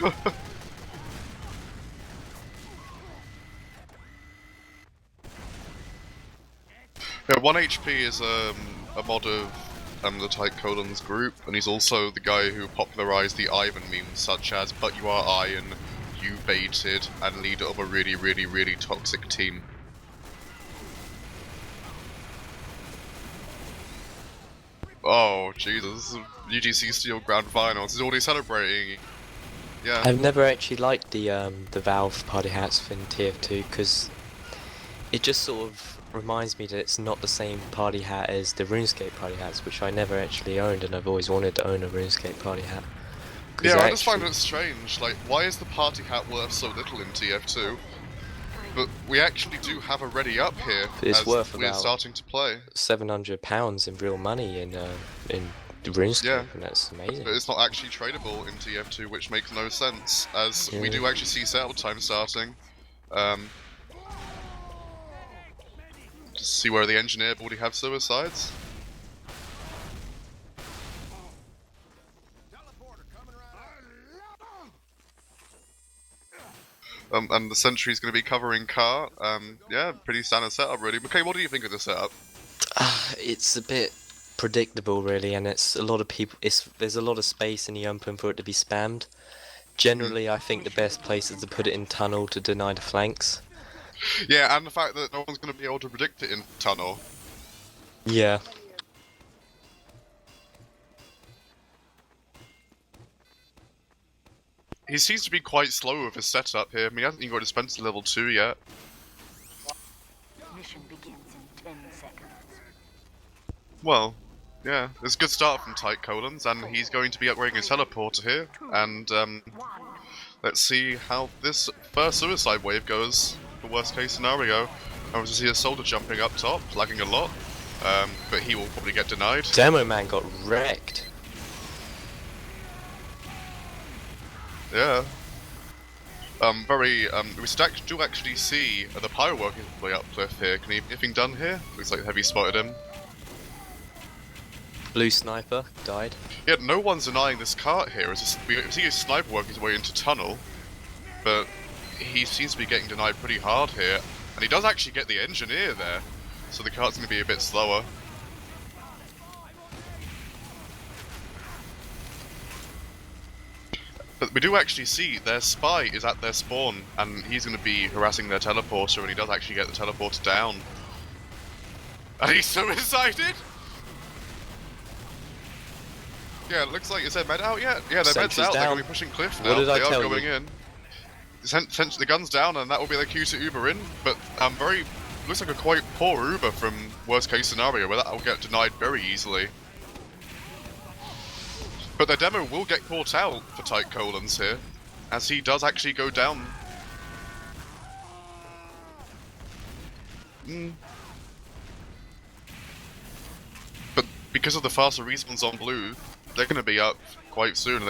Yeah, 1 HP is a mod of the Tight Colons group, and he's also the guy who popularized the Ivan memes such as "But you are Iron, you baited," and leader of a really, really, really toxic team. Oh, Jesus. UGC Steel Grand Finals. He's already celebrating. Yeah. I've never actually liked the Valve party hats in TF2 because it just sort of reminds me that it's not the same party hat as the RuneScape party hats, which I never actually owned, and I've always wanted to own a RuneScape party hat. Yeah, I just find it strange. Like, why is the party hat worth so little in TF2? But we actually do have a ready up here. It's as worth we're about starting to play. £700 in real money in RuneScape, yeah, and that's amazing. But it's not actually tradable in TF2, which makes no sense, as we do actually see setup time starting. Just see where the engineer already have suicides. And the sentry's going to be covering car. Yeah, pretty standard setup, really. Okay, what do you think of the setup? It's a bit predictable, really, and it's a lot of people. There's a lot of space in the open for it to be spammed. Generally, I think the best place is to put it in tunnel to deny the flanks. Yeah, and the fact that no one's going to be able to predict it in tunnel. Yeah. He seems to be quite slow with his setup here. I mean, he hasn't even got Dispenser level 2 yet. Mission begins in 10 seconds. Well, yeah, it's a good start from Tight Colons, and he's going to be upgrading his teleporter here. And let's see how this first suicide wave goes. The worst case scenario. I was to see a soldier jumping up top, lagging a lot, but he will probably get denied. Demo Man got wrecked. Yeah. We do actually see the pyro working way up cliff here. Can he anything done here? Looks like Heavy spotted him. Blue Sniper died. Yeah, no one's denying this cart here. We see a sniper working his way into tunnel, but he seems to be getting denied pretty hard here. And he does actually get the engineer there, so the cart's going to be a bit slower. But we do actually see their spy is at their spawn, and he's going to be harassing their teleporter, and he does actually get the teleporter down. And he's suicided? Yeah, it looks like, is their med out yet? Yeah, their med's out, they're going to be pushing cliff now. What did I tell you? They are going in. The gun's down, and that will be their cue to Uber in, but looks like a quite poor Uber from worst case scenario, where that will get denied very easily. But their demo will get caught out for Tight Colons here, as he does actually go down. But because of the faster respawns on blue, they're going to be up quite soon.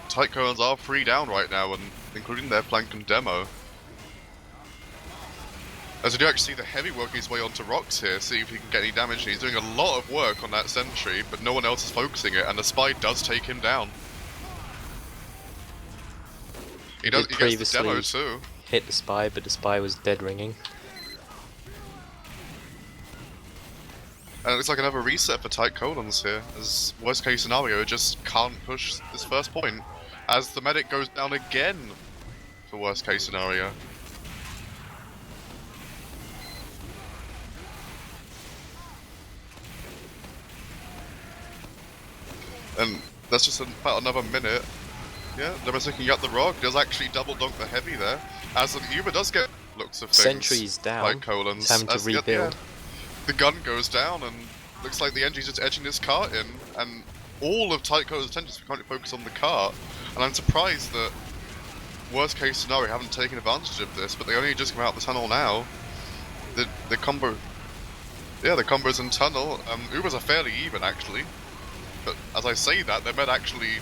Tight Colons are 3 down right now, and including their flank and demo. As we do actually see the Heavy working his way onto rocks here, see if he can get any damage. He's doing a lot of work on that sentry, but no one else is focusing it, and the spy does take him down. He gets the demo too. Hit the spy, but the spy was dead ringing. And it looks like another reset for Tight Colons here, as worst case scenario just can't push this first point, as the medic goes down again for worst case scenario. And that's just about another minute. Yeah, they're picking up the rock. Does actually double dunk the Heavy there, as the Uber does get looks of things. Sentry's down. Tight Colons. Having to rebuild. Yeah, the gun goes down, and looks like the engine's just edging this cart in, and all of Tight Colons' attention is currently focused on the cart. And I'm surprised that worst case scenario haven't taken advantage of this, but they only just come out the tunnel now. The combo, yeah, the combos in tunnel. Ubers are fairly even actually. But as I say that, their med actually...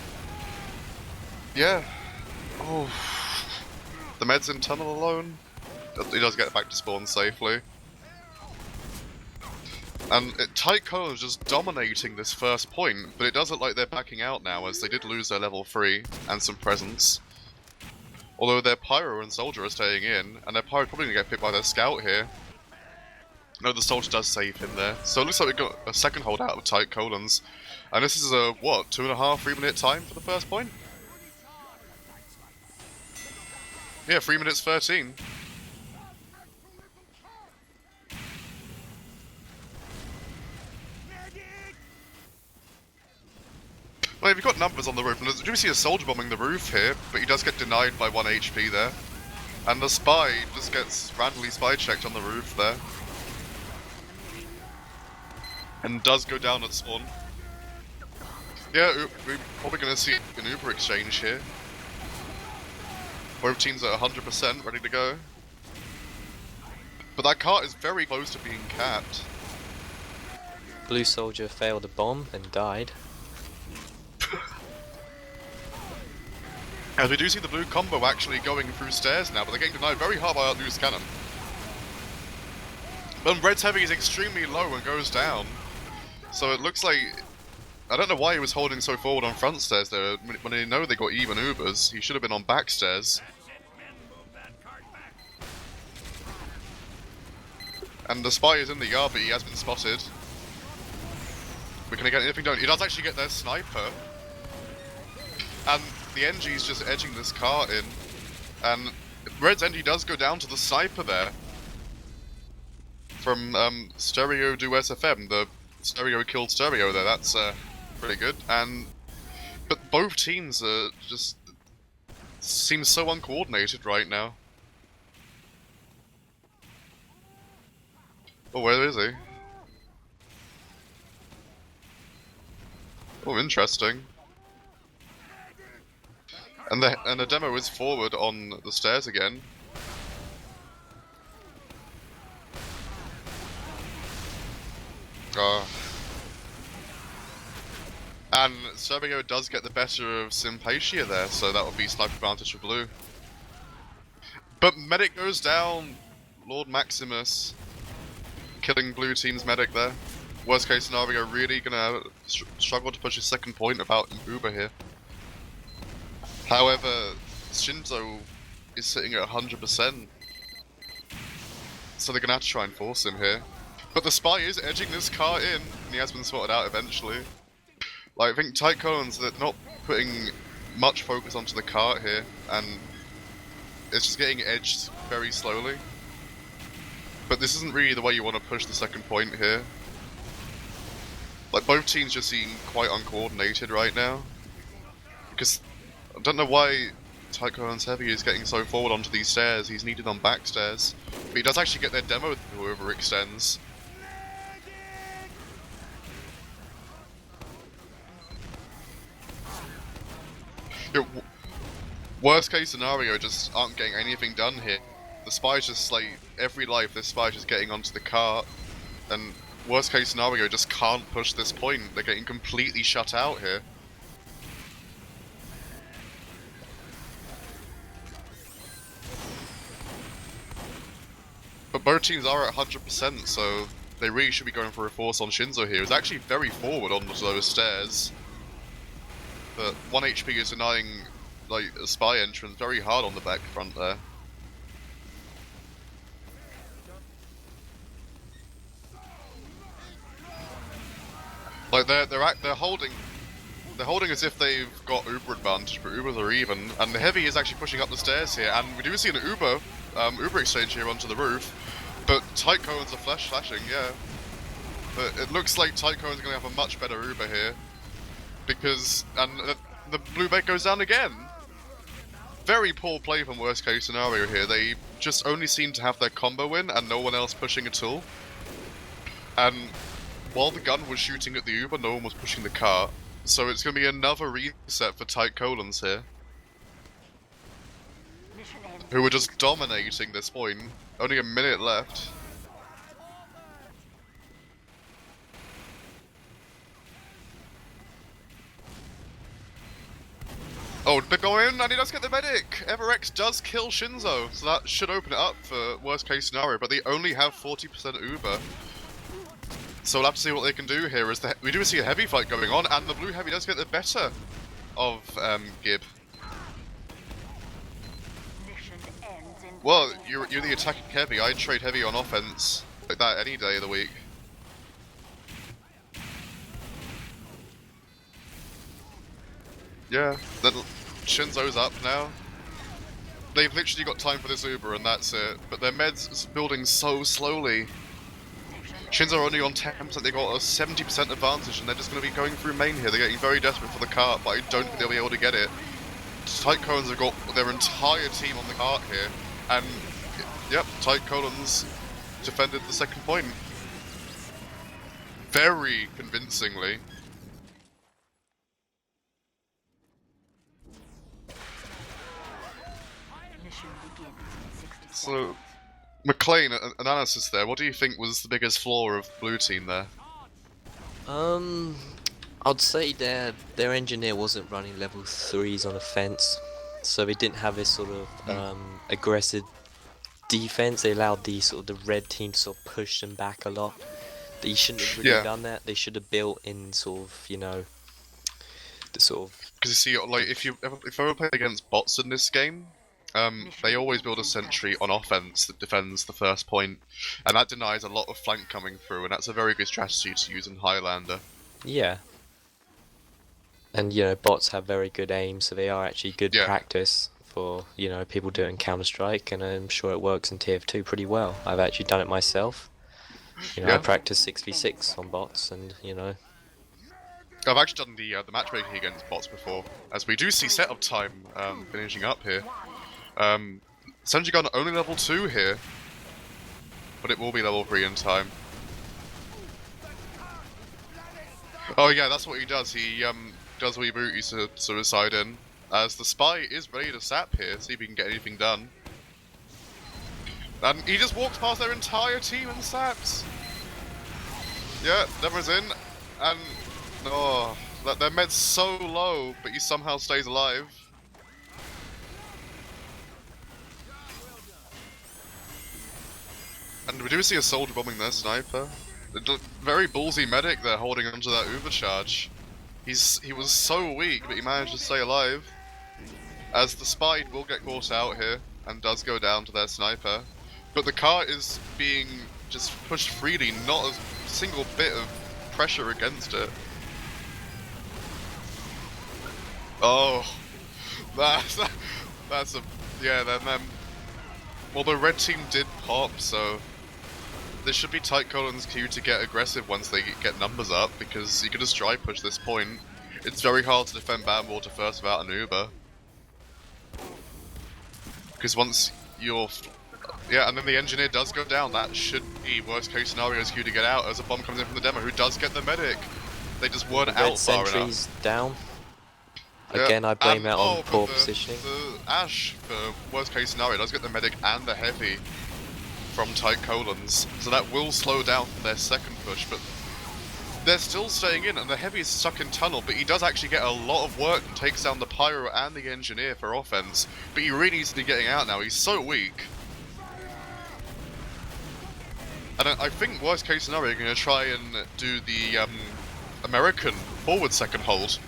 Yeah. Oh. The med's in tunnel alone. He does get back to spawn safely. And Tight Colons just dominating this first point, but it does look like they're backing out now, as they did lose their level 3 and some presence. Although their Pyro and Soldier are staying in, and their Pyro's probably going to get picked by their Scout here. No, the Soldier does save him there. So it looks like we've got a second hold out of Tight Colons. And this is a, what, 2.5, 3 minute time for the first point? Yeah, 3 minutes 13. Well, you've got numbers on the roof, and do we see a Soldier bombing the roof here, but he does get denied by 1 HP there. And the Spy just gets randomly spy checked on the roof there. And does go down at spawn. Yeah, we're probably going to see an Uber exchange here. Both teams at 100%, ready to go. But that cart is very close to being capped. Blue Soldier failed a bomb and died. As we do see the blue combo actually going through stairs now, but they're getting denied very hard by that loose cannon. But Red's Heavy is extremely low and goes down. So it looks like... I don't know why he was holding so forward on front stairs there. When they know they got even Ubers, he should have been on back stairs. And the Spy is in the yard, but he has been spotted. We're gonna get anything done. He does actually get their sniper. And the NG's just edging this car in. And Red's NG does go down to the sniper there. From Stereo do SFM, the Stereo killed Stereo there, that's pretty good. But both teams are just seem so uncoordinated right now. Oh, where is he? Oh, interesting. And the demo is forward on the stairs again. And Stereo does get the better of Sympatia there, so that would be sniper advantage for blue. But medic goes down. Lord Maximus killing blue team's medic there. Worst case scenario, really gonna struggle to push his second point about Uber here. However, Shinzo is sitting at 100%, so they're gonna have to try and force him here. But the Spy is edging this car in, and he has been sorted out eventually. Like, I think Tight Colons, they're not putting much focus onto the cart here, and it's just getting edged very slowly. But this isn't really the way you want to push the second point here. Like, both teams just seem quite uncoordinated right now. Because I don't know why Tight Colons Heavy is getting so forward onto these stairs. He's needed on back stairs. But he does actually get their demo who overextends. Worst case scenario, just aren't getting anything done here. The Spy's just like, every life this Spy's just getting onto the cart, and worst case scenario just can't push this point. They're getting completely shut out here. But both teams are at 100%, so they really should be going for a force on Shinzo here. He's actually very forward on those stairs. But 1 HP is denying like a Spy entrance very hard on the back front there. Like they're holding as if they've got Uber advantage, but Ubers are even, and the Heavy is actually pushing up the stairs here, and we do see an Uber exchange here onto the roof, but Tight Colons are flashing, yeah. But it looks like Tight Colons are going to have a much better Uber here, because the blue bait goes down again. Very poor play from worst case scenario here. They just only seem to have their combo in and no one else pushing at all. And while the gun was shooting at the Uber, no one was pushing the car. So it's going to be another reset for Tight Colons here, who were just dominating this point. Only a minute left. Oh, they're going in, and he does get the medic! Everex does kill Shinzo, so that should open it up for worst case scenario, but they only have 40% Uber. So we'll have to see what they can do here, as we do see a heavy fight going on, and the blue heavy does get the better of Gib. Well, you're the attacking heavy. I'd trade heavy on offense like that any day of the week. Yeah, then Shinzo's up now. They've literally got time for this Uber and that's it. But their meds is building so slowly. Shinzo are only on 10%, they got a 70% advantage and they're just going to be going through main here. They're getting very desperate for the cart, but I don't think they'll be able to get it. Tight Colons have got their entire team on the cart here, and yep, Tight Colons defended the second point. Very convincingly. Mission begins in 60 So, seconds. McLean, analysis there, what do you think was the biggest flaw of blue team there? I'd say their engineer wasn't running level 3s on offense, so they didn't have this sort of aggressive defense. They allowed the sort of the red team to sort of push them back a lot. They shouldn't have really done that. They should have built in sort of, you know, the sort of. Because you see, like, if I ever play against bots in this game, they always build a sentry on offense that defends the first point, and that denies a lot of flank coming through, and that's a very good strategy to use in Highlander. Yeah. And, you know, bots have very good aim, so they are actually good practice for, you know, people doing Counter-Strike, and I'm sure it works in TF2 pretty well. I've actually done it myself. You know, I practice 6v6 on bots, and, you know. I've actually done the matchmaking against bots before, as we do see setup time finishing up here. Senjigun only level 2 here, but it will be level 3 in time. Oh yeah, that's what he does. He does reboot his suicide in, as the spy is ready to sap here, see if he can get anything done. And he just walks past their entire team and saps. Yeah, Deborah's in, and oh, their med's so low, but he somehow stays alive. And we do see a soldier bombing their sniper. Very ballsy medic there holding onto that Uber charge. He was so weak, but he managed to stay alive. As the spy will get caught out here, and does go down to their sniper. But the car is being just pushed freely, not a single bit of pressure against it. Oh, that's a yeah. Then well, the red team did pop, so this should be Tight Colon's cue to get aggressive once they get numbers up, because you can just dry push this point. It's very hard to defend Badwater first without an Uber. Because once you're... Yeah, and then the engineer does go down. That should be worst case scenario's cue to get out as a bomb comes in from the demo, who does get the medic. They just weren't out far enough. Sentries down. Yeah, Again, I blame that on but poor positioning. The Ash, for worst case scenario, does get the medic and the heavy from Tight Colons, so that will slow down their second push, but they're still staying in, and the heavy is stuck in tunnel, but he does actually get a lot of work and takes down the pyro and the engineer for offense, but he really needs to be getting out now. He's so weak. And I think worst case scenario, you're going to try and do the American forward second hold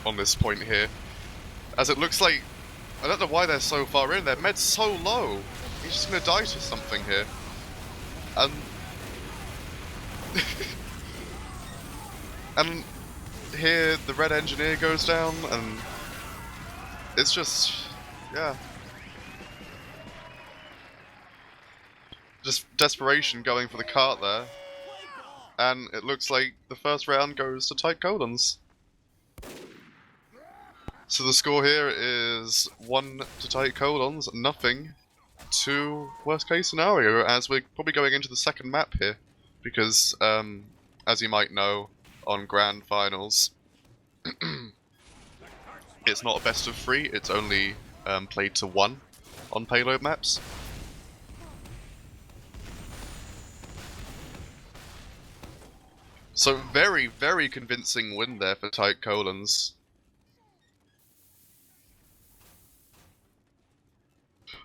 on this point here, as it looks like, I don't know why they're so far in, their med's so low. He's just gonna die to something here. And and here the red engineer goes down, and it's just, yeah, just desperation going for the cart there. And it looks like the first round goes to Tight Colons. So the score here is 1 to Tight Colons, nothing to worst case scenario, as we're probably going into the second map here, because as you might know, on Grand Finals it's not a best of 3, it's only played to 1 on payload maps. So very, very convincing win there for Tight Colons.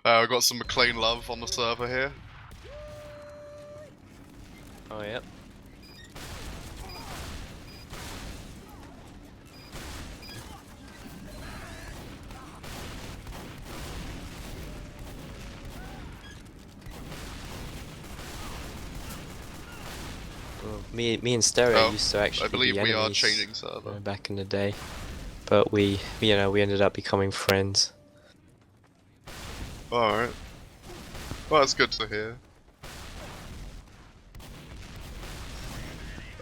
We've got some McLean love on the server here. Oh, yeah. Me and Stereo Oh, used to actually I believe be we are enemies, changing server. back in the day, but we ended up becoming friends. Alright. Well, that's good to hear.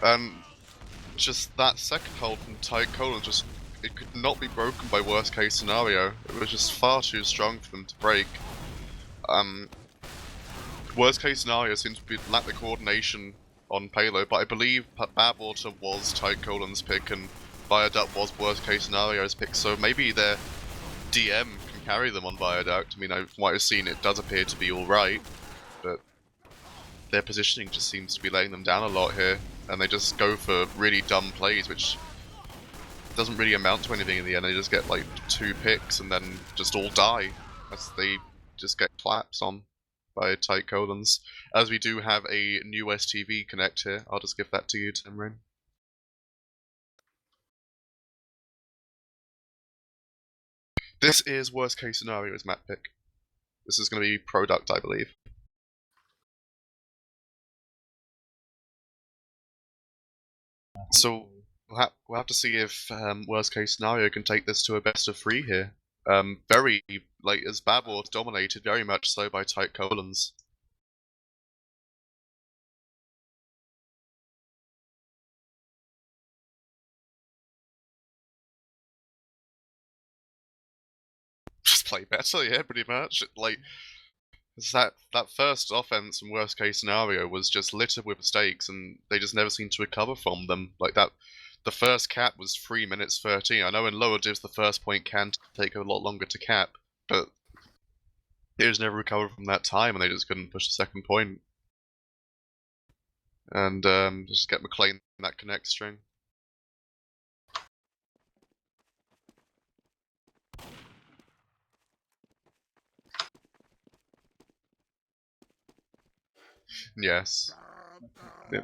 And just that second hold from Tight Colon, just it could not be broken by worst case scenario. It was just far too strong for them to break. Worst case scenario seems to be lack the coordination on payload, but I believe Badwater was Tight Colon's pick and Viaduct was worst case scenario's pick, so maybe their DM can carry them on Viaduct. I mean, from what I've seen, it does appear to be alright, but their positioning just seems to be letting them down a lot here, and they just go for really dumb plays, which doesn't really amount to anything in the end. They just get like 2 picks and then just all die as they just get claps on by Tight Colons. As we do have a new STV connect here, I'll just give that to you, Timrin. This is worst case scenario's map pick. This is going to be Product, I believe. So we'll have to see if worst case scenario can take this to a best of 3 here. Very, like, as Bad Wars dominated, very much so by Tight Colons. Just play better, yeah, pretty much. Like, that first offense in worst case scenario was just littered with mistakes, and they just never seemed to recover from them. Like that, the first cap was 3 minutes 13. I know in lower divs the first point can take a lot longer to cap, but they just never recovered from that time, and they just couldn't push the second point. And just get McLean in that connect string. Yes. Yeah.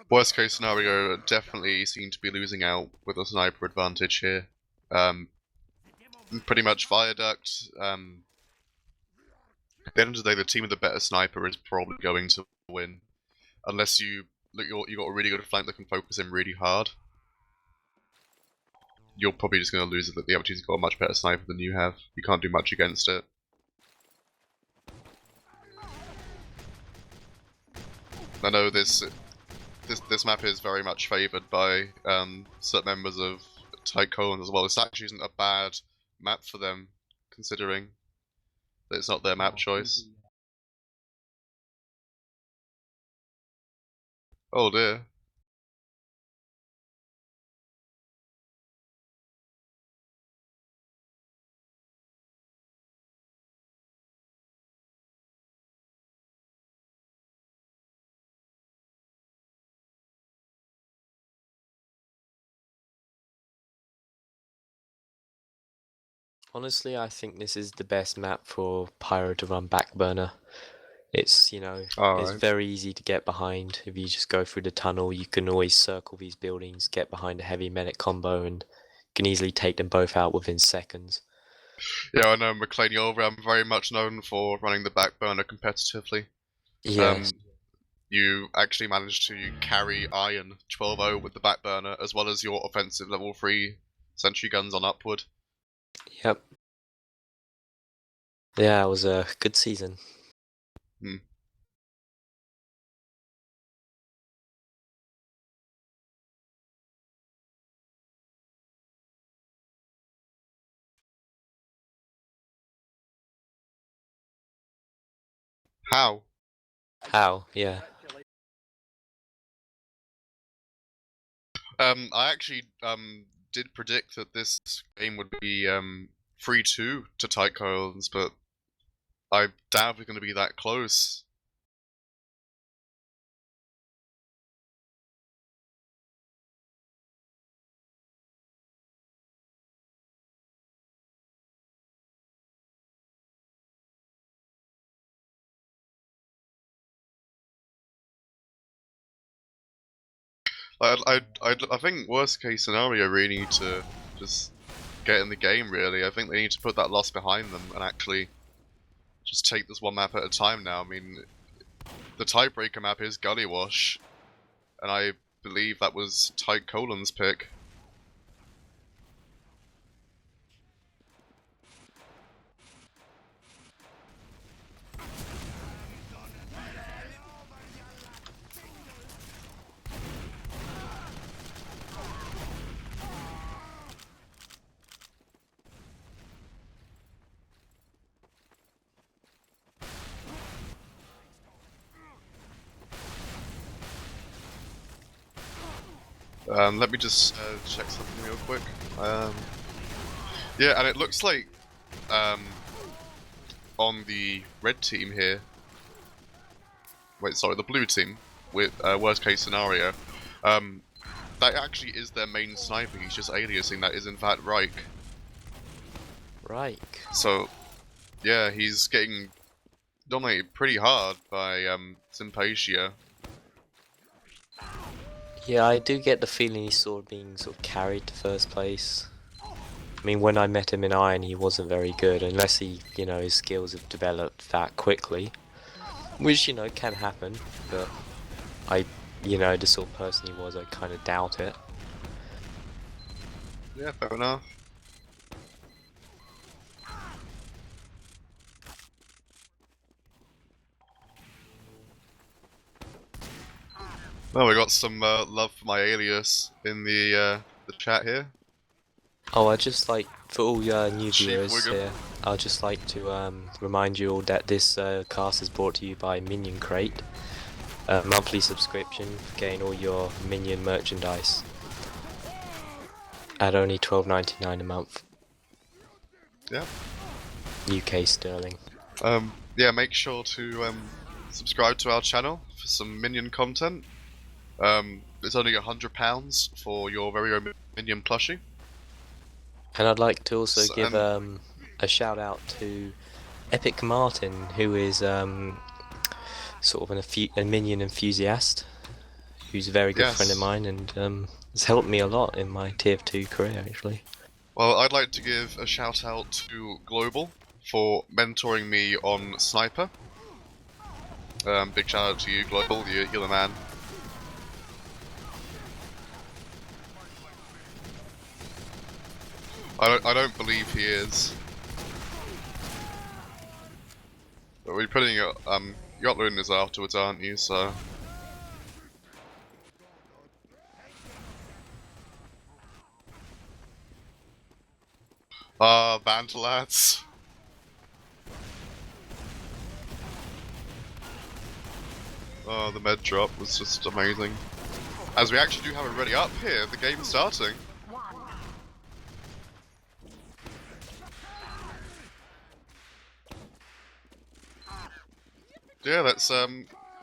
Worst case scenario, definitely seem to be losing out with a sniper advantage here. Pretty much Viaduct. At the end of the day, the team with the better sniper is probably going to win, unless you got a really good flank that can focus him really hard. You're probably just going to lose it. That the other team's got a much better sniper than you have. You can't do much against it. I know this map is very much favoured by certain members of Tight Colon as well. This actually isn't a bad map for them, considering that it's not their map choice. Oh dear. Honestly, I think this is the best map for Pyro to run Backburner. It's, it's Alright. very easy to get behind. If you just go through the tunnel, you can always circle these buildings, get behind a heavy medic combo, and can easily take them both out within seconds. Yeah, I know, McLean, you're very much known for running the back burner competitively. Yes. You actually managed to carry Iron 12-0 with the back burner, as well as your offensive level 3 sentry guns on upward. Yep. Yeah, it was a good season. How? How? Yeah. I actually did predict that this game would be 3-2 to Tight Colons, but I doubt we're going to be that close. I think worst case scenario really need to just get in the game. Really, I think they need to put that loss behind them and actually just take this one map at a time now. I mean, the tiebreaker map is Gully Wash. and I believe that was Tyke Colin's pick. Let me just check something real quick. Yeah, and it looks like on the red team here. Wait, sorry, the blue team with worst case scenario. That actually is their main sniper. He's just aliasing. That is in fact Reich. Right. So, yeah, he's getting dominated pretty hard by Sympatia. Yeah, I do get the feeling he's sort of being carried to first place. I mean, when I met him in Iron, he wasn't very good, unless he, his skills have developed that quickly. Which, can happen, but the sort of person he was, I kind of doubt it. Yeah, fair enough. Well, we got some love for my alias in the chat here. Oh, I'd just like, for all your new Chief viewers Wiggum. here, I'd just like to remind you all that this cast is brought to you by Minion Crate. A monthly subscription for getting all your Minion merchandise. At only $12.99 a month. Yeah. UK sterling. Yeah, make sure to subscribe to our channel for some Minion content. It's only £100 for your very own Minion plushie. And I'd like to also So- give a shout out to Epic Martin, who is sort of a Minion enthusiast, who's a very good Yes. friend of mine, and has helped me a lot in my Tier 2 career, actually. Well, I'd like to give a shout out to Global for mentoring me on Sniper. Big shout out to you, Global, you're the man. I don't believe he is. But we're putting it, you're uploading this afterwards, aren't you, so... Banter lads. Oh, the med drop was just amazing. As we actually do have it ready up here, the game's starting. Yeah, that's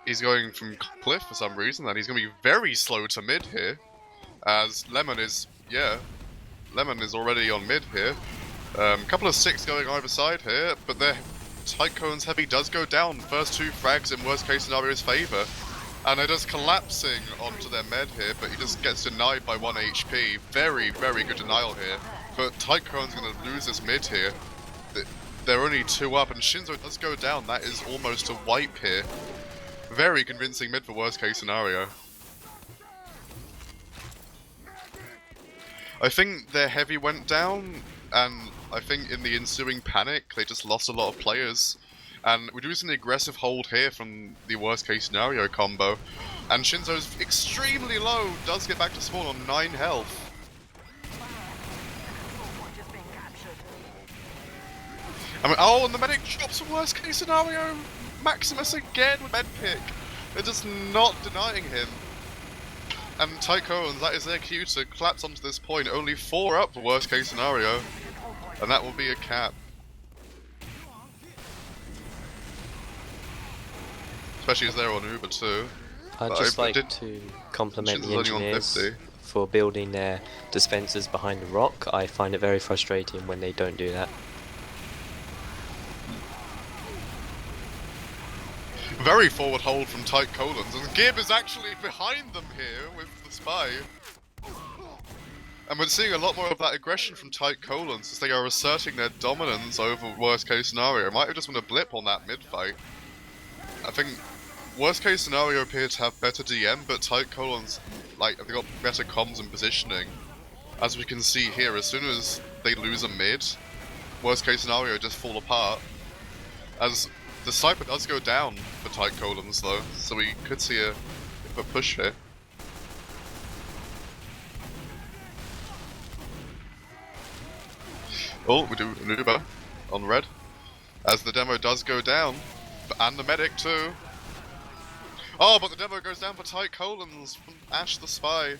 he's going from Cliff for some reason, and he's going to be very slow to mid here, as Lemon is already on mid here. Couple of 6 going either side here, but their Tycoon's heavy does go down. First 2 frags in worst case scenario's favour, and they're just collapsing onto their med here, but he just gets denied by 1 HP. Very, very good denial here, but Tycoon's going to lose his mid here. They're only 2 up, and Shinzo does go down. That is almost a wipe here. Very convincing mid for worst case scenario. I think their heavy went down, and I think in the ensuing panic, they just lost a lot of players. And we're using the aggressive hold here from the worst case scenario combo. And Shinzo's extremely low, does get back to spawn on 9 health. I mean, oh, and the medic drops a worst case scenario. Maximus again with med pick. They're just not denying him. And Tycoons, that is their cue to collapse onto this point. Only 4 up for worst case scenario. And that will be a cap. Especially as they're on Uber too. I'd But just I like did- to compliment the Shinzo's only on engineers 50. for building their dispensers behind the rock. I find it very frustrating when they don't do that. Very forward hold from Tyke Colons, and Gib is actually behind them here with the spy. And we're seeing a lot more of that aggression from Tyke Colons as they are asserting their dominance over worst case scenario. It might have just been a blip on that mid fight. I think worst case scenario appear to have better DM, but tight colons, like, have got better comms and positioning. As we can see here, as soon as they lose a mid, worst case scenario just fall apart. As the sniper does go down for tight colons though, so we could see a push here. Oh, we do an Uber on red. As the demo does go down, and the medic too. Oh, but the demo goes down for tight colons from Ash the Spy.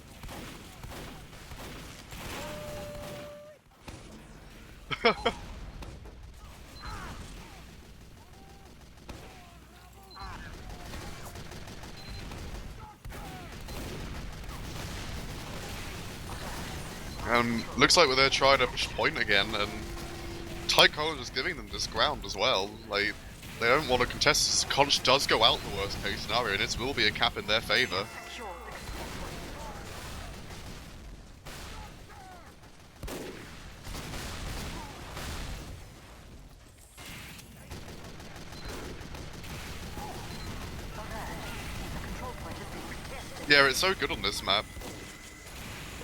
Looks like they're trying to push point again, and tight colons is giving them this ground as well. Like, they don't want to contest this. Conch does go out the worst case scenario, and it will be a cap in their favour. Secure the control point has been contested. Yeah, it's so good on this map.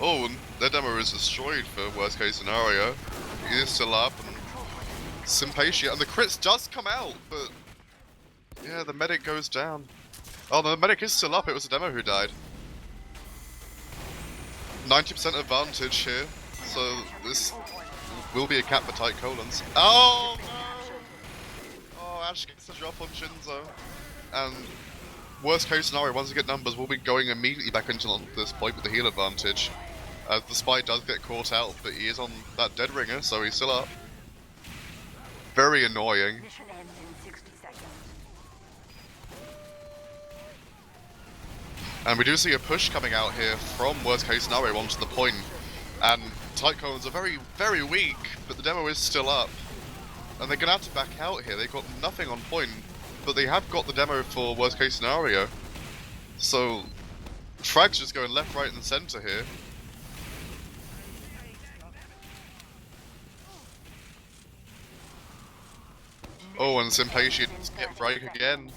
Oh, and their demo is destroyed for worst case scenario. He is still up, and Sympatia, and the crits does come out, but yeah, the medic goes down. Oh, the medic is still up, it was the demo who died. 90% advantage here, so this will be a cap for tight colons. Oh no! Oh, Ash gets the drop on Shinzo. And worst case scenario, once we get numbers, we'll be going immediately back into this point with the heal advantage. The Spy does get caught out, but he is on that dead ringer, so he's still up. Very annoying. Mission ends in 60 seconds. And we do see a push coming out here from worst case scenario onto the point. And tight colons are very, very weak, but the demo is still up. And they're gonna have to back out here. They've got nothing on point, but they have got the demo for worst case scenario. So Frag's just going left, right, and center here. Oh, and Sympatia get break again.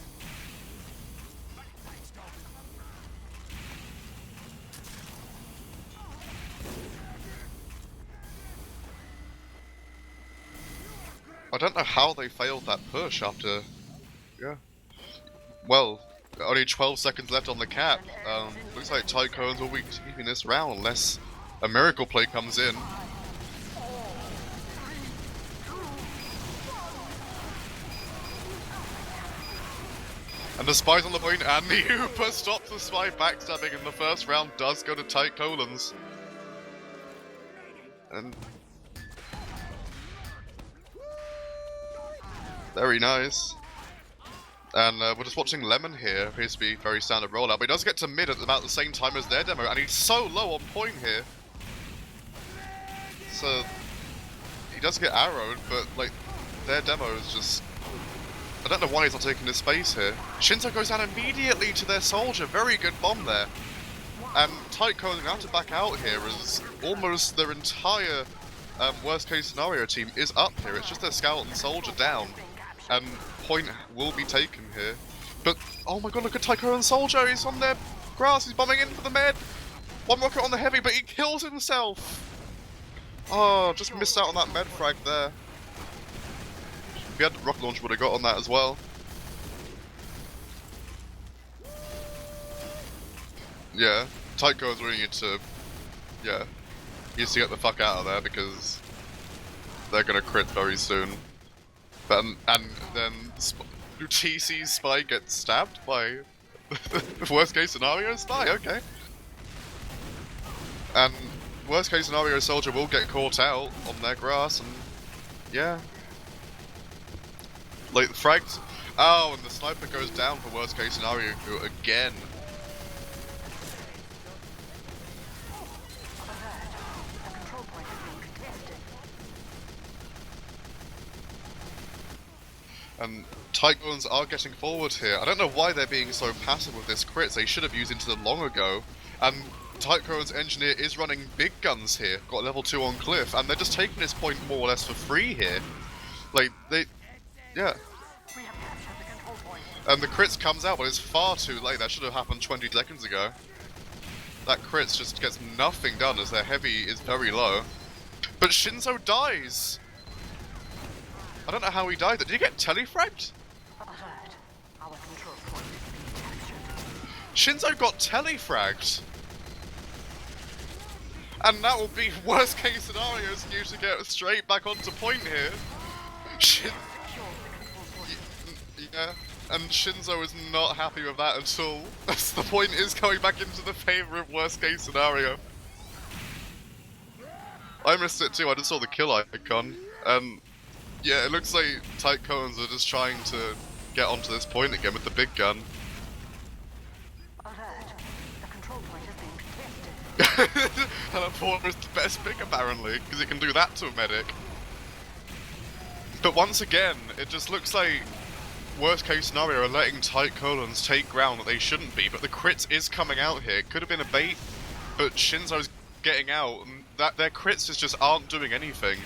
I don't know how they failed that push after... Yeah. Well, only 12 seconds left on the cap. Looks like tight colons will be keeping this round unless a miracle play comes in. And the Spy's on the point, and the Uber stops the Spy backstabbing in the first round, does go to tight colons. And... very nice. And we're just watching Lemon here, appears to be very standard rollout, but he does get to mid at about the same time as their demo, and he's so low on point here. So, he does get arrowed, but like, their demo is just... I don't know why he's not taking his space here. Shinzo goes down immediately to their soldier, very good bomb there. And tight colons have to back out here as almost their entire worst case scenario team is up here. It's just their scout and soldier down. And point will be taken here. But, oh my god, look at Tycho and Soldier, he's on their grass, he's bombing in for the med! One rocket on the heavy, but he kills himself! Oh, just missed out on that med frag there. If he had the rocket launcher, would have got on that as well. Yeah, Tycho is really need to... yeah, he needs to get the fuck out of there because they're gonna crit very soon. But, and then TC's Spy gets stabbed by worst case scenario Spy, okay. And worst case scenario Soldier will get caught out on their grass, and yeah. Like the frags. Oh, and the sniper goes down for worst case scenario again. The control point is being contested. And tight colons are getting forward here. I don't know why they're being so passive with this crit. They should have used into them long ago. And tight colons engineer is running big guns here. Got level 2 on Cliff, and they're just taking this point more or less for free here. Like they, yeah. We have captured the control point. And the crits comes out, but it's far too late. That should have happened 20 seconds ago. That crits just gets nothing done as their heavy is very low. But Shinzo dies! I don't know how he died. Did he get telefragged? Alert. Our control point is being captured. Shinzo got telefragged! And that will be worst case scenarios for you to get straight back onto point here. Secure the control point. Yeah, and Shinzo is not happy with that at all. The point is going back into the favour of worst case scenario. I missed it too, I just saw the kill icon, and yeah, it looks like Tight Cones are just trying to get onto this point again with the big gun. Alert. The control point is being contested. Teleporter is the best pick apparently, because it can do that to a medic. But once again, it just looks like worst case scenario are letting Tight Colons take ground that they shouldn't be, but the crits is coming out here. It could have been a bait, but Shinzo's getting out, and that their crits just aren't doing anything.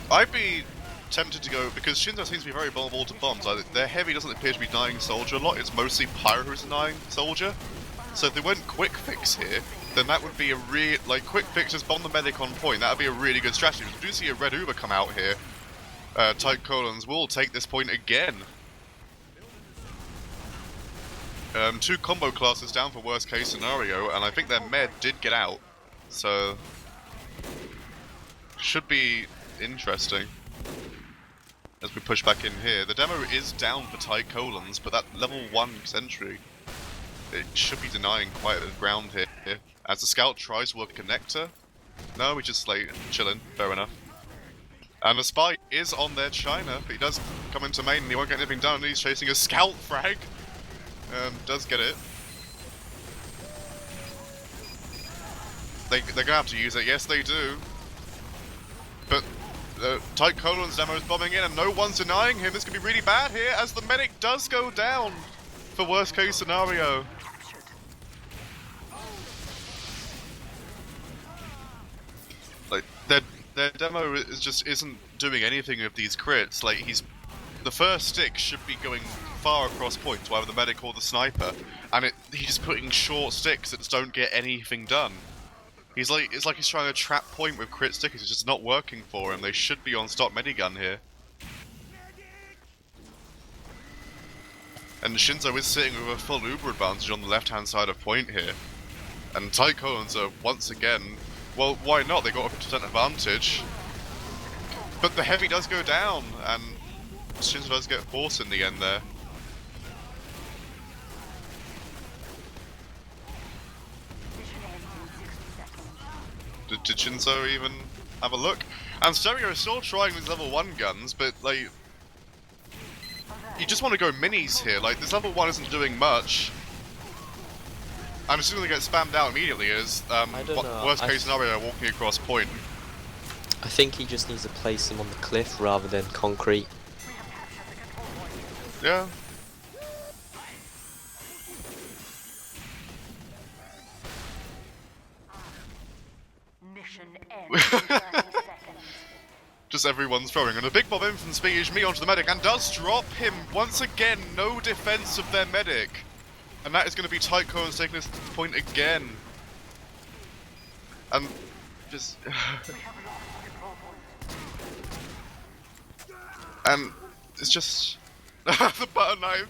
I'd be tempted to go, because Shinzo seems to be very vulnerable to bombs. Like, their heavy doesn't appear to be denying Soldier a lot, it's mostly Pyro who's denying Soldier. So if they went quick fix here, then that would be a quick fix, just bomb the medic on point. That would be a really good strategy. If we do see a red Uber come out here, Tight Colons will take this point again. 2 combo classes down for worst case scenario, and I think their med did get out. So should be interesting as we push back in here. The demo is down for Tight Colons, but that level 1 sentry, it should be denying quite a bit of ground here. As the scout tries to work a connector. No, we just like chilling, fair enough. And the spy is on their China, but he does come into main and he won't get anything done. He's chasing a scout frag. Does get it. They're gonna have to use it, yes they do. But the Tight Colons demo is bombing in and no one's denying him. This could be really bad here as the medic does go down for worst case scenario. Captured. Like their demo isn't doing anything with these crits. Like the first stick should be going far across point to either the medic or the sniper, and he's just putting short sticks that just don't get anything done. It's like he's trying to trap point with crit stickers. It's just not working for him. They should be on stock medigun here. And Shinzo is sitting with a full Uber advantage on the left-hand side of point here. And Tight Colons are once again, well, why not? They got a 50% advantage. But the heavy does go down, and Shinzo does get forced in the end there. Mission ends in 60 seconds. Did Shinzo even have a look? And Stereo is still trying these level 1 guns, but like, you just want to go minis here. Like, this level 1 isn't doing much. I'm assuming they get spammed out immediately as worst case scenario walking across point. I think he just needs to place them on the cliff rather than concrete. We have captured the control point. Yeah. Mission ends in 30 seconds. Just everyone's throwing. And a big bomb in from Speech Me onto the medic and does drop him. Once again, no defense of their medic. And that is going to be Tight Colons taking this point again. And just... We have lost the control point. and it's just... the butter knife.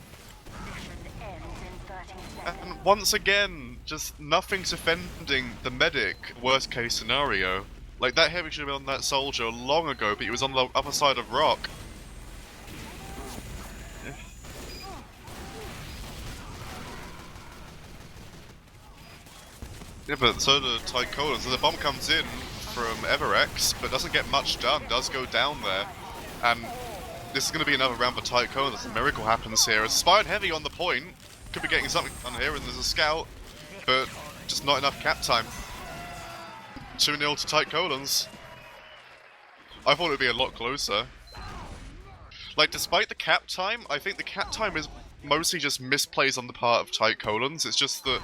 Mission ends in 30 seconds. And once again, just nothing's defending the medic, worst case scenario. Like, that heavy should have been on that soldier long ago, but he was on the other side of rock. Yeah, but so do Tight Colons. So the bomb comes in from Everex, but doesn't get much done, does go down there. And this is going to be another round for Tight Colons. A miracle happens here. A Spy and Heavy on the point. Could be getting something done here, and there's a scout, but just not enough cap time. 2-0 to Tight Colons. I thought it would be a lot closer. Like, despite the cap time, I think the cap time is mostly just misplays on the part of Tight Colons. It's just the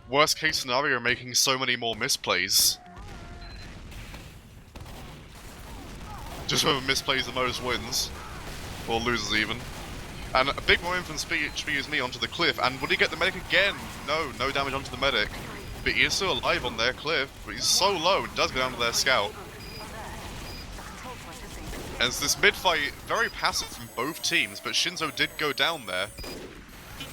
worst case scenario making so many more misplays. Just whoever misplays the most wins. Or loses even. And a big moment from spears me onto the cliff, and would he get the medic again? No, no damage onto the medic. But he is still alive on their cliff, but he's so low, it does go down to their scout. As this mid-fight, very passive from both teams, but Shinzo did go down there.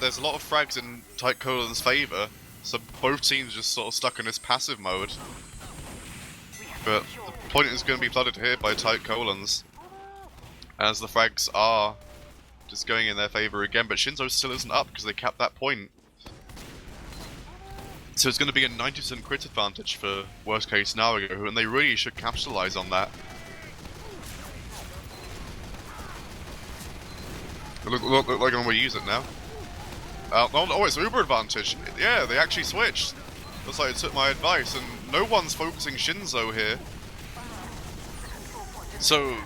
There's a lot of frags in Tyke Colin's favour, so both teams just sort of stuck in this passive mode. But the point is going to be flooded here by Tyke Colin's, as the frags are just going in their favour again, but Shinzo still isn't up because they capped that point. So it's going to be a 90% crit advantage for worst case scenario, and they really should capitalise on that. Look like I'm going to use it now. Oh, it's Uber advantage. Yeah, they actually switched. Looks like it took my advice, and no one's focusing Shinzo here. So,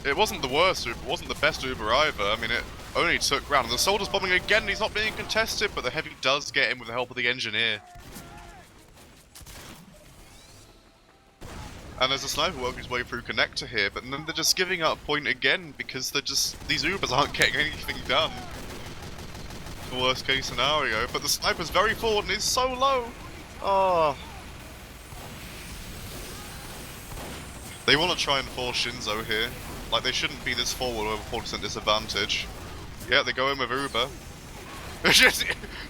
it wasn't the worst Uber, it wasn't the best Uber either. I mean, it only took ground. The soldier's bombing again, he's not being contested, but the heavy does get him with the help of the engineer. And there's a sniper working his way through connector here, but then they're just giving up point again because they're just, these Ubers aren't getting anything done. The worst case scenario, but the sniper's very forward and he's so low. Oh. They want to try and force Shinzo here. Like, they shouldn't be this forward with a 40% disadvantage. Yeah, they go in with Uber.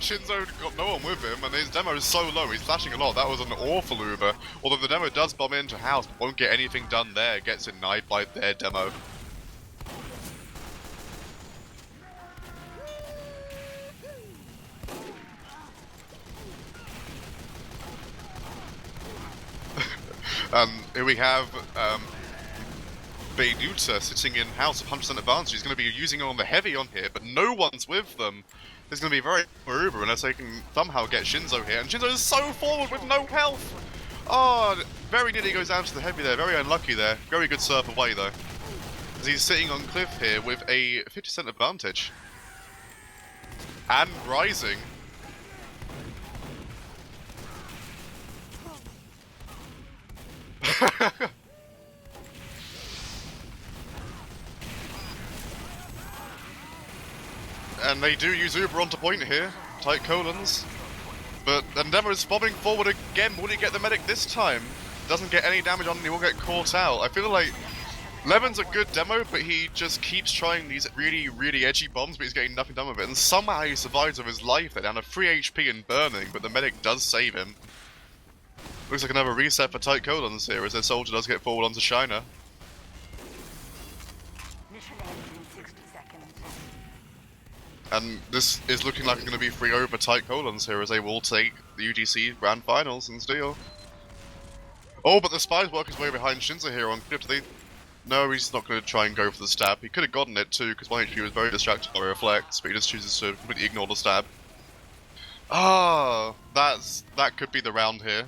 Shinzo got no one with him, and his demo is so low, he's flashing a lot. That was an awful Uber. Although the demo does bomb into house, but won't get anything done there. Gets denied by their demo. Here we have Beinuta sitting in house of 100% advantage. He's going to be using it on the heavy on here, but no one's with them. There's going to be very Uber unless they can somehow get Shinzo here, and Shinzo is so forward with no health! Oh, very nearly goes down to the heavy there, very unlucky there. Very good surf away though. As he's sitting on cliff here with a 50% advantage. And rising. And they do use Uber onto point here, Tyke Colin's. But Endeavor is bobbing forward again. Will he get the medic this time? Doesn't get any damage on him, he will get caught out. I feel like Levin's a good demo, but he just keeps trying these really, really edgy bombs, but he's getting nothing done with it. And somehow he survives with his life. They're down to 3 HP and burning, but the medic does save him. Looks like another reset for Tyke Colin's here, as their soldier does get forward onto Shiner. Mission ends in 60 seconds. And this is looking like it's going to be 3-0 for Tyke Colin's here, as they will take the UGC Grand Finals and steal. Oh, but the Spy's work his way behind Shinzo here on clip. No, he's not going to try and go for the stab. He could have gotten it too, because 1 HP was very distracted by Reflects, but he just chooses to completely ignore the stab. Ah, that could be the round here.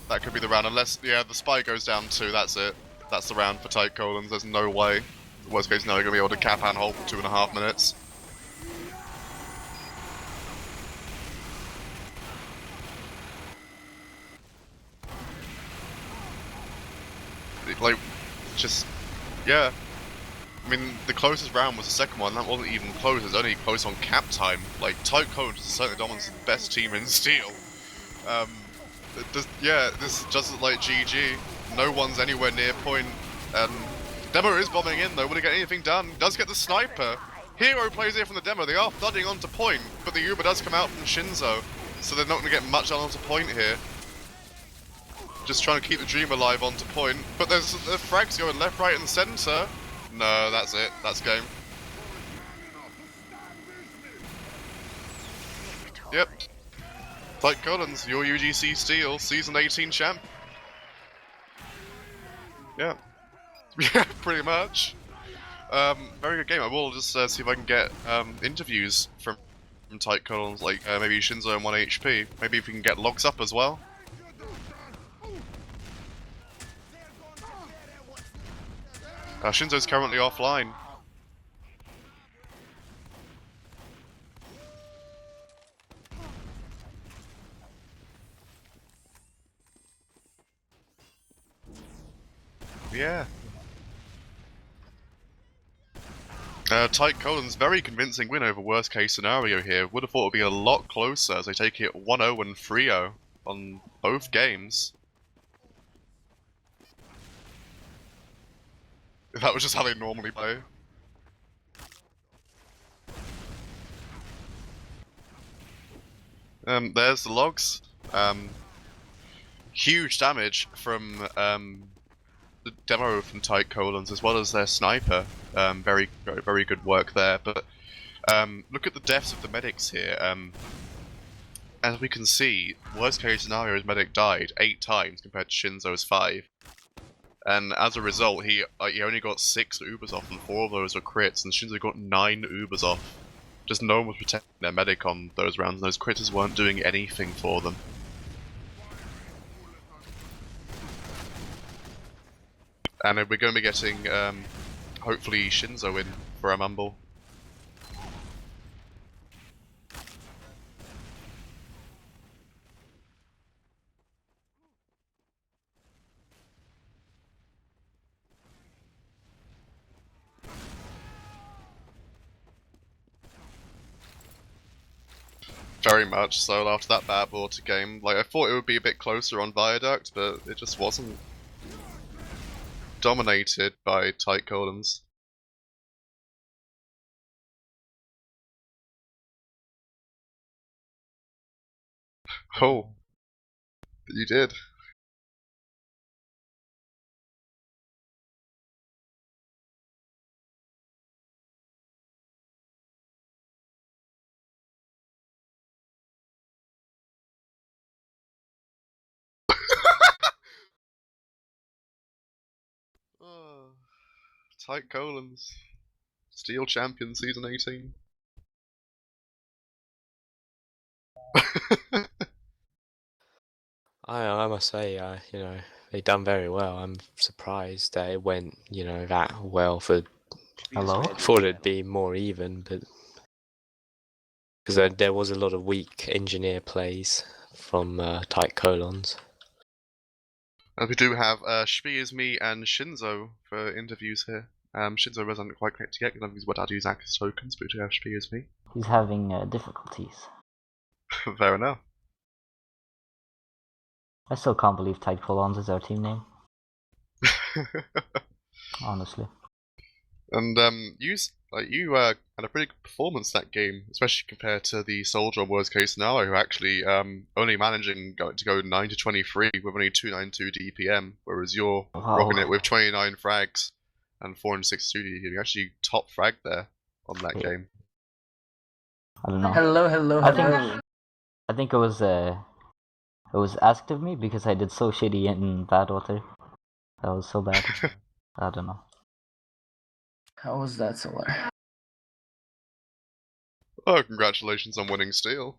That could be the round, unless, yeah, the Spy goes down too, that's it. That's the round for Tyke Colin's, there's no way. Worst case, now they're going to be able to cap and hold for 2.5 minutes. Like, just, yeah. I mean, the closest round was the second one, that wasn't even close, it was only close on cap time. Like, Tyke Colin's is certainly Dominant's the best team in Steel. Yeah, this is just like GG. No one's anywhere near point, and Demo is bombing in though, will he get anything done? Does get the sniper. Hero plays here from the demo, they are flooding onto point, but the Uber does come out from Shinzo, so they're not going to get much done onto point here. Just trying to keep the dream alive onto point, but there's the frags going left, right and centre. No, that's it, that's game. Yep. Tyke Colin's, your UGC Steel, Season 18 champ. Yeah. Yeah, pretty much. Very good game. I will just see if I can get interviews from Tyke Colin's, like maybe Shinzo and 1 HP. Maybe if we can get logs up as well. Shinzo's currently offline. Yeah. Tyke Colin's very convincing win over worst case scenario here. Would have thought it would be a lot closer as they take it 1-0 and 3-0 on both games. If that was just how they normally play. There's the logs. Huge damage from the demo from Tyke Colons as well as their sniper. Very good work there. But look at the deaths of the medics here. As we can see, worst case scenario, his medic died 8 times compared to Shinzo's 5. And as a result, he only got 6 Ubers off, and 4 of those were crits, and Shinzo got 9 Ubers off. Just no one was protecting their medic on those rounds, and those critters weren't doing anything for them. And we're going to be getting, hopefully, Shinzo in for a mumble. Very much so after that bad water game. Like, I thought it would be a bit closer on Viaduct, but it just wasn't. Dominated by Tyke Colons. Oh. You did. Oh, Tyke Colons. Steel Champion Season 18. I must say, you know, they done very well. I'm surprised that it went, you know, that well for. Hello? I thought it'd be more even, but because there was a lot of weak engineer plays from Tyke Colons. And we do have Shpi is me and Shinzo for interviews here. Shinzo wasn't quite connected yet because he's what I do use access tokens, but we do have Shpi is me. He's having difficulties. Fair enough. I still can't believe Tyke Colons is our team name, honestly. And you had a pretty good performance that game, especially compared to the Soldier on worst case scenario, who actually only managing to go 9-23 with only 292 DPM, whereas you're rocking it with 29 frags and 462 DPM. You actually top frag there on that game. I don't know. Hello. I think it was asked of me because I did so shitty in Badwater. That was so bad. I don't know. How was that, Solar? Oh, congratulations on winning Steel.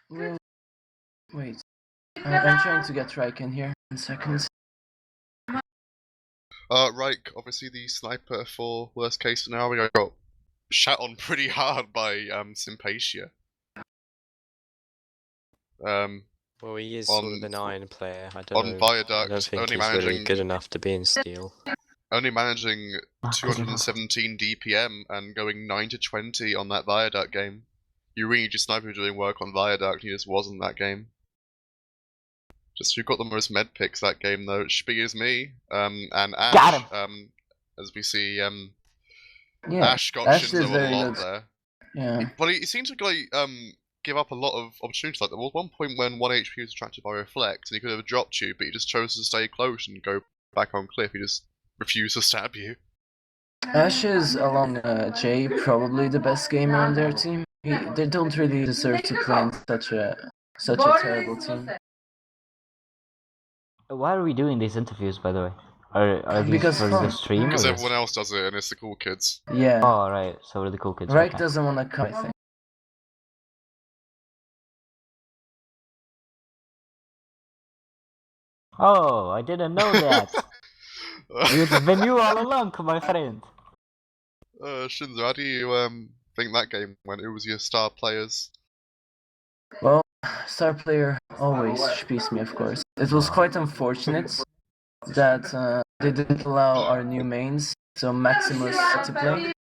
Well, wait. I'm trying to get Reich in here. 1 second. Reich, obviously the sniper for worst case scenario, got shot on pretty hard by Sympatia. Well, he is sort of an iron player. I don't know. Viaduct, I don't think only he's managing really good enough to be in Steel. only managing 217 DPM and going 9-20 on that Viaduct game. You really just sniper doing work on Viaduct, he just wasn't that game. Just who got the most med picks that game though? Shpi is me, and Ash. Got As we see, Yeah, Ash got Ash Shinzo is very a lot good. there. Yeah. Well, he seemed to like give up a lot of opportunities. Like there was one point when 1 HP was attracted by Reflect, and he could have dropped you, but he just chose to stay close and go back on cliff. He just refused to stab you. Ash is, along Jay, probably the best gamer on their team. They don't really deserve to play in such a terrible team. Why are we doing these interviews, by the way? Are these Because for fun. the stream? Because or everyone else does it, and it's the cool kids. Yeah. Oh, right. So we're the cool kids. Reich okay. doesn't want to come, I think. Oh, I didn't know that. It's been you all along, my friend. Shinzo, how do you think that game went? Who was your star players? Well, star player always Spies me, of course. It was quite unfortunate that they didn't allow our new mains, so Maximus had to play.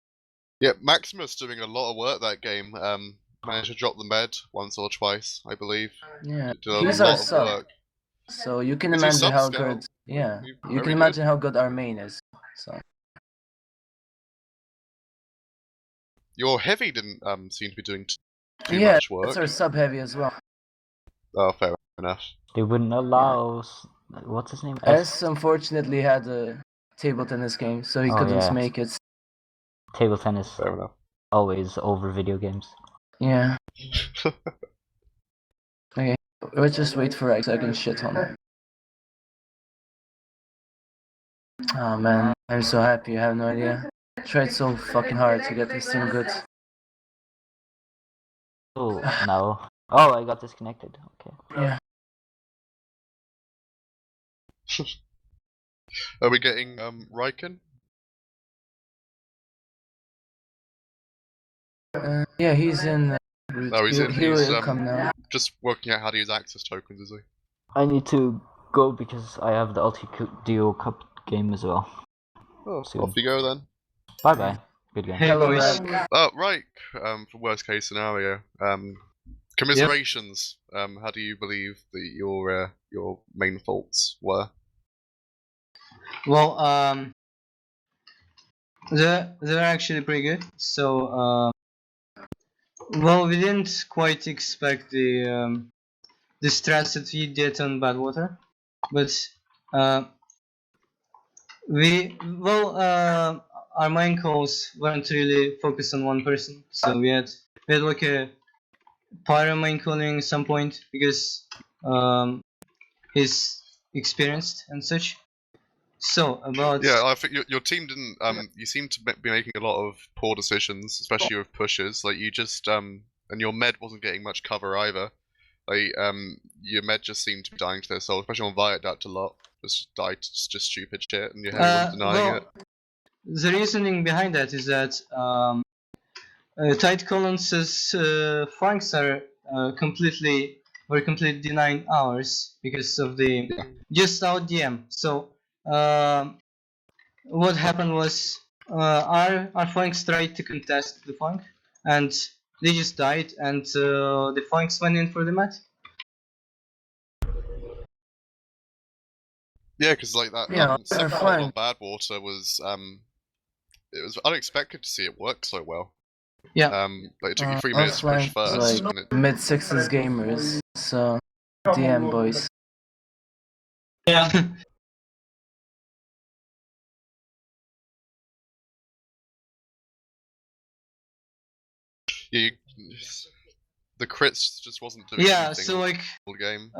Yeah, Maximus doing a lot of work that game. Managed to drop the med once or twice, I believe. Yeah, Did a he's our lot of sub, work. so you can He's your imagine sub how scout. good. Yeah, He's you very can good. imagine how good our main is. So Your heavy didn't seem to be doing too yeah, much work. that's our sub heavy as well. Oh, fair enough. They wouldn't allow. What's his name? S unfortunately had a table tennis game, so he Oh, couldn't yeah. make it. Table tennis Fair enough. always over video games. Yeah. Okay, let's just wait for X so I can shit on him. Oh man, I'm so happy, you have no idea. I tried so fucking hard to get this team good. Oh no! Oh, I got disconnected. Okay. Yeah. Are we getting Riken? Yeah, he's in. No, he's in. He He's will come now. just working out how to use access tokens, is he? I need to go because I have the Duo Cup game as well. Oh, Soon. off you go then. Bye bye. Good game. Hello, boys. Mac. Right. For worst case scenario. Commiserations. How do you believe that your main faults were? Well, they're actually pretty good. So, well, we didn't quite expect the strats that we did on Badwater, but our main calls weren't really focused on one person. So we had like a Pyro main calling at some point because he's experienced and such. So about Yeah, I think your team didn't. You seem to be making a lot of poor decisions, especially with pushes. Like you just and your med wasn't getting much cover either. Like your med just seemed to be dying to their soul, especially on Viaduct a lot. Just died to just stupid shit, and your head was denying it. The reasoning behind that is that Tight Collins' flanks are completely denying ours because of the just out DM. So what happened was our flanks tried to contest the flank and they just died, and the flanks went in for the mat. Yeah, because like that Yeah, second they're hold fine. on Badwater was it was unexpected to see it work so well. Yeah. Like it took you 3 minutes to push Offline is first, like and it, mid-sixes gamers, so DM boys. Yeah. yeah, the crits just wasn't doing Yeah. anything So like, all game.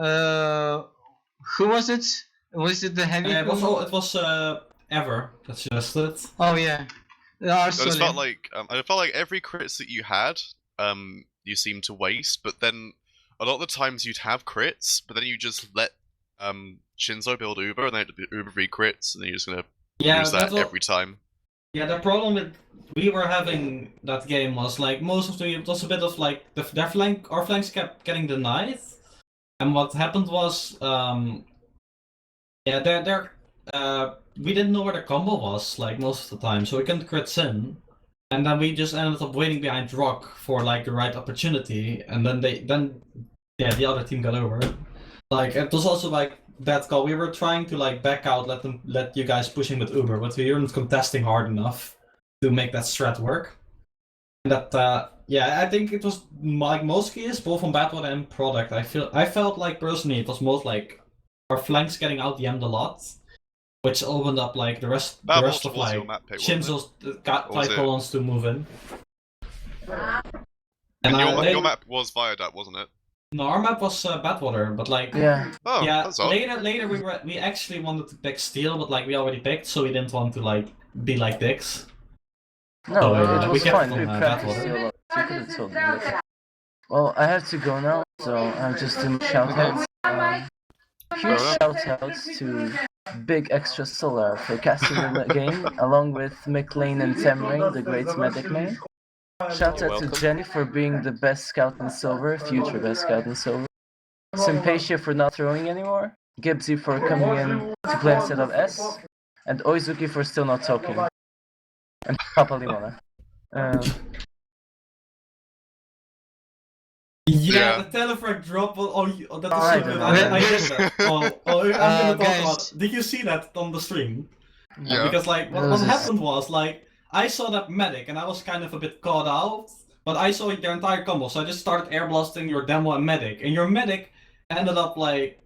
who was it? Was it the heavy? It was Ever that suggested. Oh yeah. I just felt like every crits that you had, you seemed to waste. But then a lot of the times you'd have crits, but then you just let Shinzo build Uber, and then it'd be Uber v crits, and then you're just gonna use that every time. Yeah, the problem with we were having that game was like most of it was a bit of like our flanks kept getting denied, and what happened was we didn't know where the combo was like most of the time, so we couldn't crits in, and then we just ended up waiting behind rock for like the right opportunity, and then the other team got over. Like it was also like bad call. We were trying to like back out, let you guys push in with Uber, but we weren't contesting hard enough to make that strat work. And that I think it was like most keys, both on Badwater and product. I felt like personally it was most like our flanks getting out DM'd a lot, which opened up like the rest of like Shinzo's Tight Collins to move in. And your map was Viaduct, wasn't it? No, our map was Badwater, but like Yeah. Oh, yeah. that's odd. Later we actually wanted to pick Steel, but like we already picked, so we didn't want to like be like dicks. No, So, it we was kept fine. on, We practiced Badwater. a lot. You could have told me that. Well, I have to go now, so I'm just doing shoutouts. Huge shoutouts to Big Extra Solar for casting in the game, along with McLean and Temring, the great medic main. Shout You're out to welcome. Jenny for being the best scout in silver, future best scout in silver. Sympatia for not throwing anymore. Gibbsy for coming in to play instead of S. And Oizuki for still not talking. And Papa Limona. Yeah, Yeah. the Telefrag drop. That I is so don't good. know. I did that. I'm gonna talk guys. about. Did you see that on the stream? Yeah. Because like what This is- happened was like I saw that medic and I was kind of a bit caught out, but I saw their entire combo, so I just started air blasting your demo and medic, and your medic ended up like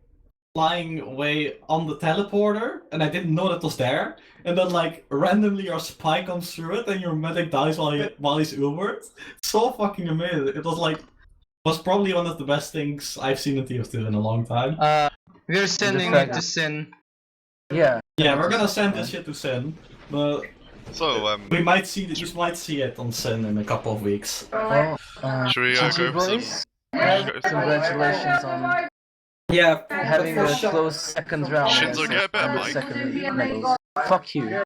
flying away on the teleporter, and I didn't know that was there, and then like randomly your spy comes through it, and your medic dies while he's Ubered. So fucking amazing! It was probably one of the best things I've seen in TF2 in a long time. We're sending fact it to Sin. Yeah. Yeah, we're gonna send this shit to Sin, but So, we might see it on Sin in a couple of weeks. Well, should we GG go for some? boys. Congratulations on Yeah, having a close second round. Shinzo, get a bit of and the mic. second medals. Fuck you.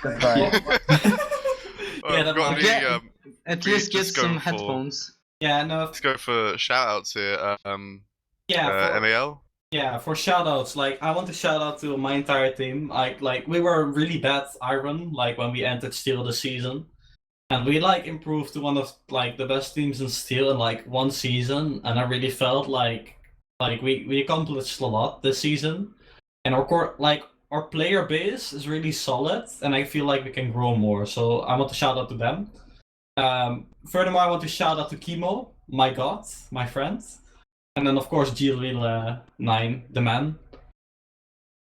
Goodbye. Yeah, that got might- any, Yeah. At we least get just go some for- headphones. Yeah, no, let's go for shout-outs here. yeah, MAL? yeah, for shoutouts, like I want to shout out to my entire team. Like we were really bad Iron, like when we entered Steel this season, and we like improved to one of like the best teams in Steel in like one season, and I really felt like we accomplished a lot this season, and our player base is really solid, and I feel like we can grow more. So I want to shout out to them. Furthermore, I want to shout out to Kimo, my god, my friend. And then, of course, GLReal9, the man.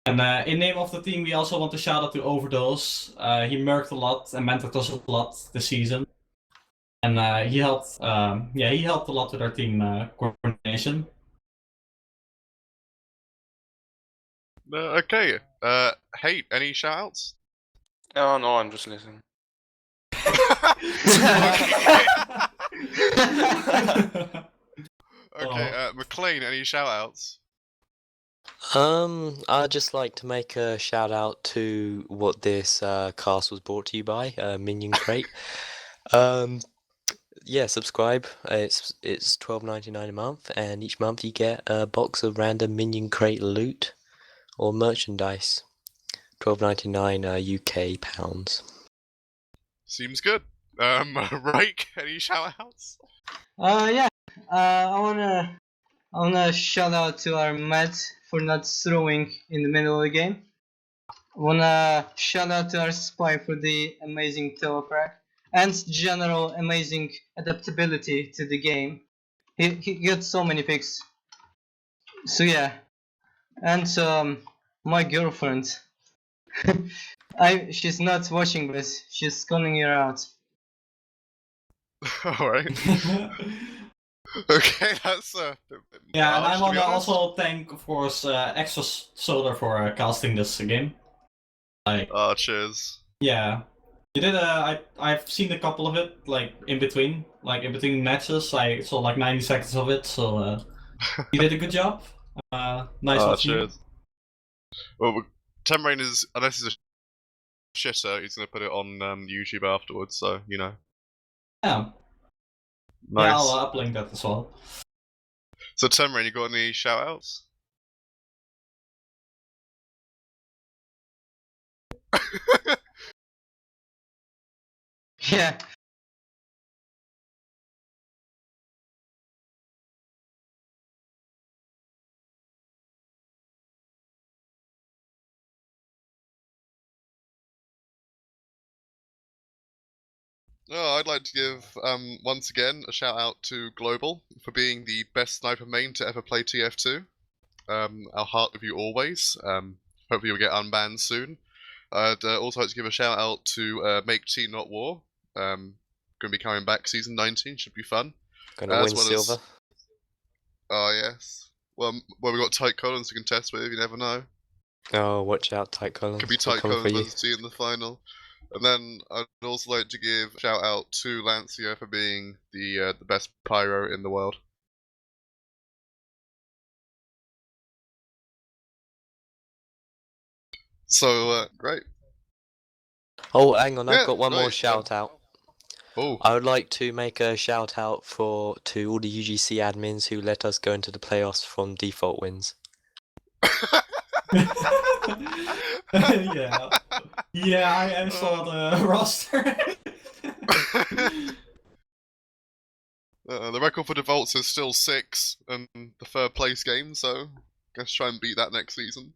And in name of the team, we also want to shout out to Overdose. He merked a lot and mentored us a lot this season. And he helped a lot with our team coordination. Okay. Hey, any shout-outs? Oh no, I'm just listening. Okay, McLean, any shout-outs? I'd just like to make a shout out to what this cast was brought to you by, Minion Crate. Yeah, subscribe. It's $12.99 a month, and each month you get a box of random Minion Crate loot or merchandise. $12.99 UK pounds. Seems good. Rake, any shout-outs? Yeah. I wanna shout out to our Matt for not throwing in the middle of the game. I wanna shout out to our Spy for the amazing teleprak and general amazing adaptability to the game. He got so many picks. So yeah. And my girlfriend. She's not watching this. She's calling her out. Alright. Okay, that's Yeah, and I harsh, to want be to honest. also thank, of course, Extra Solar for casting this game. Like, Oh, cheers. yeah, you did. I've seen a couple of it, like in between matches. I saw like 90 seconds of it, so you did a good job. Nice Oh, of you. cheers. Well, Temrain is, unless he's a shitter, he's gonna put it on YouTube afterwards, so, you know. Yeah, Nice. yeah, I'll uplink that as well. So, Temrain, you got any shout-outs? Yeah. Oh, I'd like to give, once again, a shout out to Global for being the best sniper main to ever play TF2. Our heart with you always. Hopefully you'll get unbanned soon. I'd also like to give a shout out to Make Tea Not War. Going to be coming back season 19, should be fun. Gonna As win well as- silver. Oh, yes. Well, we got Tight Collins to contest with, you never know. Oh, watch out, Tight Collins. Could be They're Tight coming Collins for you. versus T in the final. And then I'd also like to give a shout out to Lancia for being the best pyro in the world. So great. Oh, hang on, Yeah, I've got one more right, shout out. Oh, I would like to make a shout out to all the UGC admins who let us go into the playoffs from default wins. Yeah. Yeah, I saw the roster. The record for defaults is still 6 and the third place game, so guess try and beat that next season.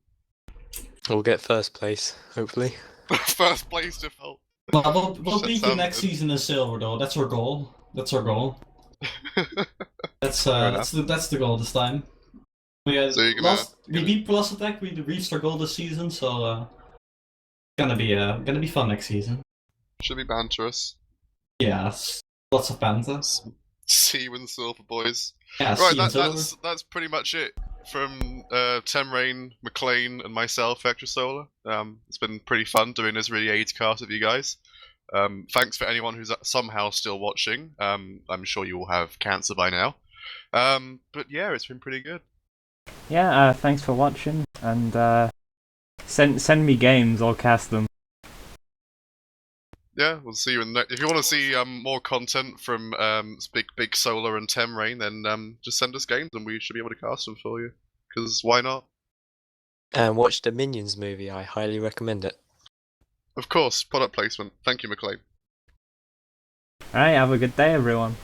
We'll get first place, hopefully. First place default. Well, we'll That beat you next sounds- season in silver, though. That's our goal. That's our goal. That's Fair enough. that's the goal this time. We So you're gonna- we beat Plus Attack. We reached our goal this season, so gonna be fun next season. Should be banterous. Yeah, lots of banter. See you in the silver, boys. Yeah, Right, see you in silver. that's pretty much it from Temrain, McLean, and myself, Vector Solar. It's been pretty fun doing this really AIDS cast with you guys. Thanks for anyone who's somehow still watching. I'm sure you all have cancer by now. But yeah, it's been pretty good. Yeah, thanks for watching, and send me games, I'll cast them. Yeah, we'll see you in the next. If you want to see more content from Big Solar and Temrain, then just send us games and we should be able to cast them for you. Because why not? And watch the Minions movie, I highly recommend it. Of course, product placement. Thank you, McLean. Alright, have a good day, everyone.